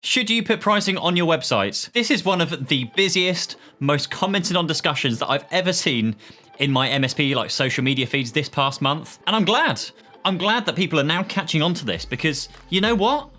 Should you put pricing on your website? This is one of the busiest, most commented on discussions that I've ever seen in my MSP social media feeds this past month. And I'm glad. I'm glad that people are now catching on to this because you know what?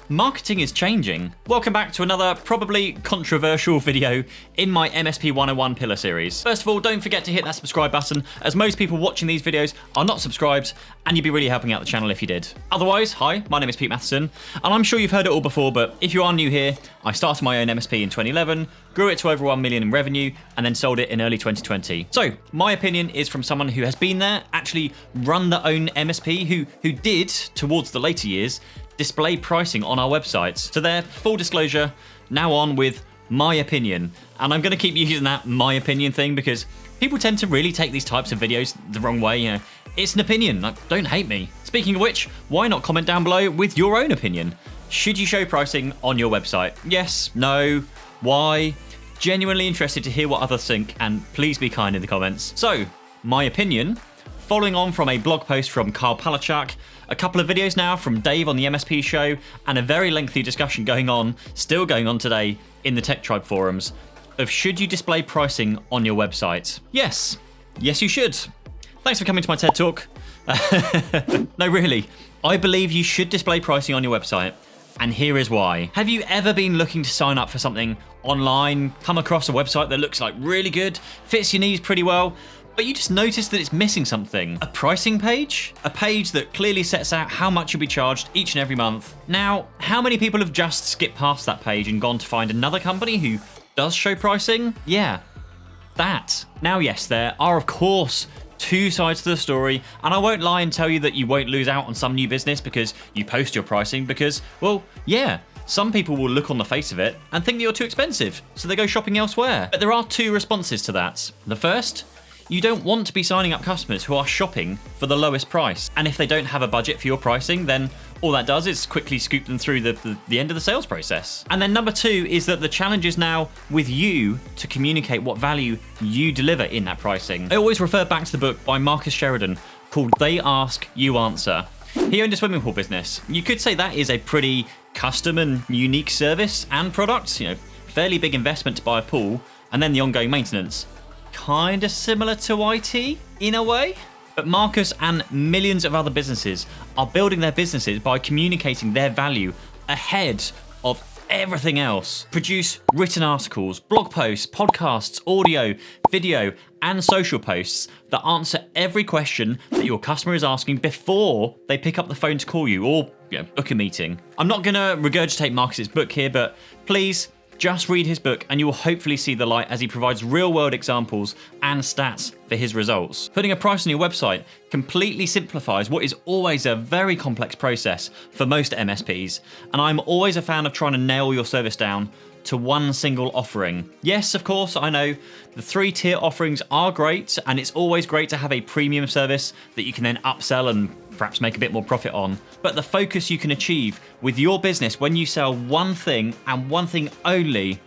Marketing is changing. Welcome back to another probably controversial video in my MSP 101 pillar series. First of all, don't forget to hit that subscribe button, as most people watching these videos are not subscribed, and you'd be really helping out the channel if you did. Otherwise, hi, my name is Pete Matheson, and I'm sure you've heard it all before, but if you are new here, I started my own MSP in 2011, grew it to over 1 million in revenue, and then sold it in early 2020. So, my opinion is from someone who has been there, actually run their own MSP, who did, towards the later years, display pricing on our websites. So there, full disclosure, now on with my opinion. And I'm going to keep using that my opinion thing because people tend to really take these types of videos the wrong way. You know, it's an opinion, don't hate me. Speaking of which, why not comment down below with your own opinion? Should you show pricing on your website? Yes, no, why? Genuinely interested to hear what others think, and please be kind in the comments. So, my opinion, following on from a blog post from Carl Palachuk, a couple of videos now from Dave on the MSP show, and a very lengthy discussion still going on today in the Tech Tribe forums, of should you display pricing on your website? Yes, you should. Thanks for coming to my TED Talk. No, really, I believe you should display pricing on your website, and here is why. Have you ever been looking to sign up for something online, come across a website that looks really good, fits your needs pretty well, but you just notice that it's missing something? A pricing page? A page that clearly sets out how much you'll be charged each and every month. Now, how many people have just skipped past that page and gone to find another company who does show pricing? Yeah, that. Now, yes, there are, of course, two sides to the story, and I won't lie and tell you that you won't lose out on some new business because you post your pricing because, well, yeah, some people will look on the face of it and think that you're too expensive, so they go shopping elsewhere. But there are two responses to that. The first, you don't want to be signing up customers who are shopping for the lowest price. And if they don't have a budget for your pricing, then all that does is quickly scoop them through the end of the sales process. And then number two is that the challenge is now with you to communicate what value you deliver in that pricing. I always refer back to the book by Marcus Sheridan called They Ask, You Answer. He owned a swimming pool business. You could say that is a pretty custom and unique service and product, fairly big investment to buy a pool, and then the ongoing maintenance. Kind of similar to IT in a way. But Marcus and millions of other businesses are building their businesses by communicating their value ahead of everything else. Produce written articles, blog posts, podcasts, audio, video, and social posts that answer every question that your customer is asking before they pick up the phone to call you or book a meeting. I'm not going to regurgitate Marcus's book here, but please, just read his book and you will hopefully see the light as he provides real-world examples and stats for his results. Putting a price on your website completely simplifies what is always a very complex process for most MSPs, and I'm always a fan of trying to nail your service down to one single offering. Yes, of course, I know the 3-tier offerings are great, and it's always great to have a premium service that you can then upsell and perhaps make a bit more profit on. But the focus you can achieve with your business when you sell one thing and one thing only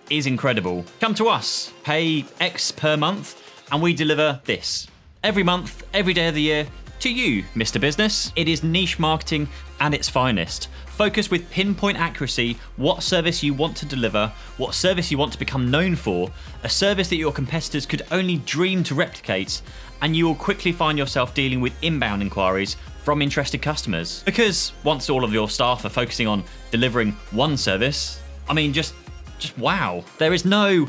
is incredible. Come to us, pay X per month, and we deliver this. Every month, every day of the year, to you, Mr. Business. It is niche marketing at its finest. Focus with pinpoint accuracy what service you want to deliver, what service you want to become known for, a service that your competitors could only dream to replicate, and you will quickly find yourself dealing with inbound inquiries from interested customers. Because once all of your staff are focusing on delivering one service, just wow. There is no,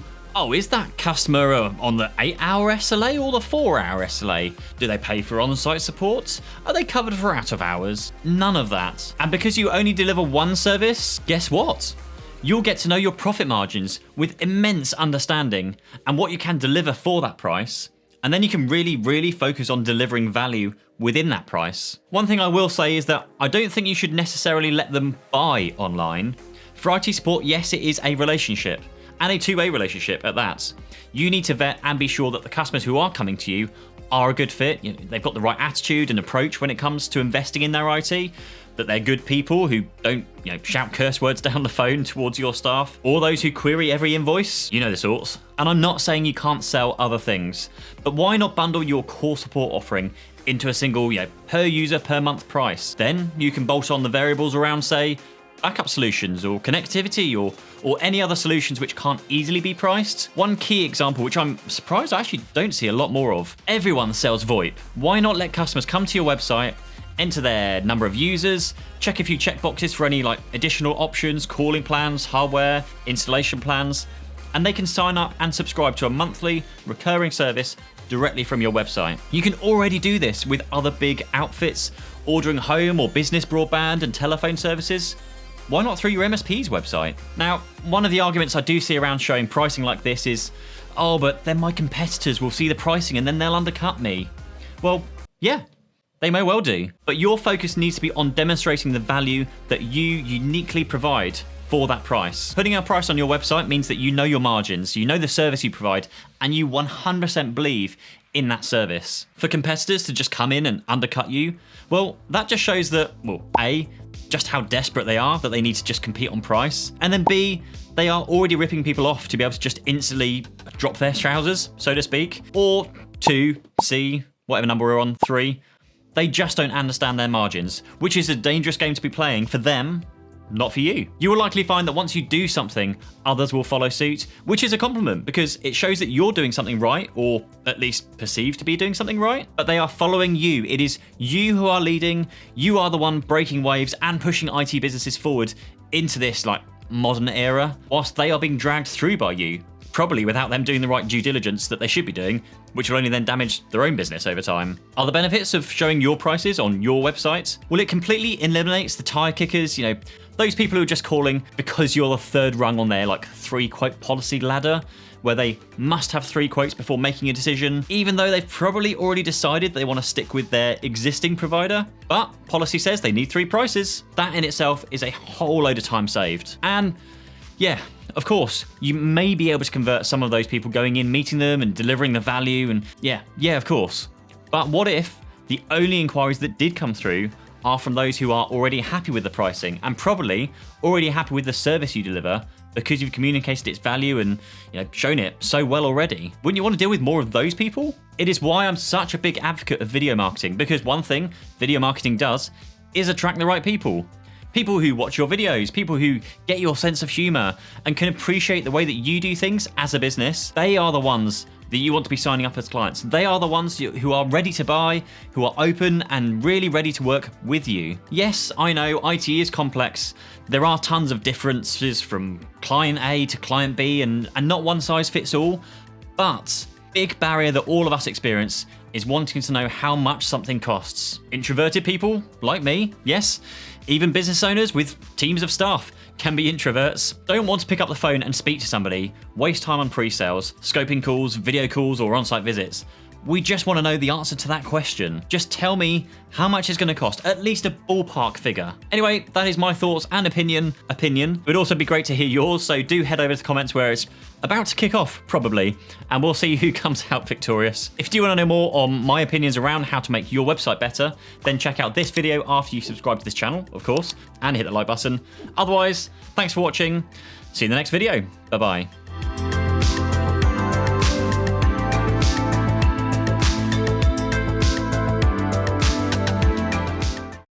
is that customer on the 8-hour SLA or the 4-hour SLA? Do they pay for on-site support? Are they covered for out of hours? None of that. And because you only deliver one service, guess what? You'll get to know your profit margins with immense understanding and what you can deliver for that price. And then you can really focus on delivering value within that price. One thing I will say is that I don't think you should necessarily let them buy online. For IT support, yes, it is a relationship, and a two-way relationship at that. You need to vet and be sure that the customers who are coming to you are a good fit. They've got the right attitude and approach when it comes to investing in their IT, that they're good people who don't shout curse words down the phone towards your staff, or those who query every invoice. You know the sorts. And I'm not saying you can't sell other things, but why not bundle your core support offering into a single per user per month price? Then you can bolt on the variables around, say, backup solutions or connectivity or any other solutions which can't easily be priced. One key example, which I'm surprised I actually don't see a lot more of. Everyone sells VoIP. Why not let customers come to your website, enter their number of users, check a few checkboxes for any like additional options, calling plans, hardware, installation plans, and they can sign up and subscribe to a monthly recurring service directly from your website. You can already do this with other big outfits, ordering home or business broadband and telephone services. Why not through your MSP's website? Now, one of the arguments I do see around showing pricing like this is, oh, but then my competitors will see the pricing and then they'll undercut me. Well, yeah, they may well do, but your focus needs to be on demonstrating the value that you uniquely provide for that price. Putting a price on your website means that you know your margins, you know the service you provide, and you 100% believe in that service. For competitors to just come in and undercut you, well, that just shows that, well, A, just how desperate they are, that they need to just compete on price, and then B, they are already ripping people off to be able to just instantly drop their trousers, so to speak, or 2, C, whatever number we're on, 3, they just don't understand their margins, which is a dangerous game to be playing for them, not for you. You will likely find that once you do something, others will follow suit, which is a compliment because it shows that you're doing something right, or at least perceived to be doing something right, but they are following you. It is you who are leading, you are the one breaking waves and pushing IT businesses forward into this like modern era, whilst they are being dragged through by you, probably without them doing the right due diligence that they should be doing, which will only then damage their own business over time. Are the benefits of showing your prices on your website? Well, it completely eliminates the tire kickers, you know, those people who are just calling because you're the third rung on their like 3-quote policy ladder, where they must have 3 quotes before making a decision, even though they've probably already decided they want to stick with their existing provider. But policy says they need 3 prices. That in itself is a whole load of time saved. And yeah, of course, you may be able to convert some of those people going in, meeting them and delivering the value, and yeah, of course. But what if the only inquiries that did come through are from those who are already happy with the pricing and probably already happy with the service you deliver because you've communicated its value and, you know, shown it so well already? Wouldn't you want to deal with more of those people? It is why I'm such a big advocate of video marketing, because one thing video marketing does is attract the right people. People who watch your videos, people who get your sense of humor and can appreciate the way that you do things as a business. They are the ones that you want to be signing up as clients. They are the ones who are ready to buy, who are open and really ready to work with you. Yes, I know IT is complex. There are tons of differences from client A to client B and not one size fits all, but big barrier that all of us experience is wanting to know how much something costs. Introverted people, like me, yes, even business owners with teams of staff can be introverts, don't want to pick up the phone and speak to somebody, waste time on pre-sales, scoping calls, video calls, or on-site visits. We just want to know the answer to that question. Just tell me how much it's going to cost, at least a ballpark figure. Anyway, that is my thoughts and opinion. It would also be great to hear yours, so do head over to the comments where it's about to kick off, probably, and we'll see who comes out victorious. If you do want to know more on my opinions around how to make your website better, then check out this video after you subscribe to this channel, of course, and hit the like button. Otherwise, thanks for watching. See you in the next video. Bye-bye.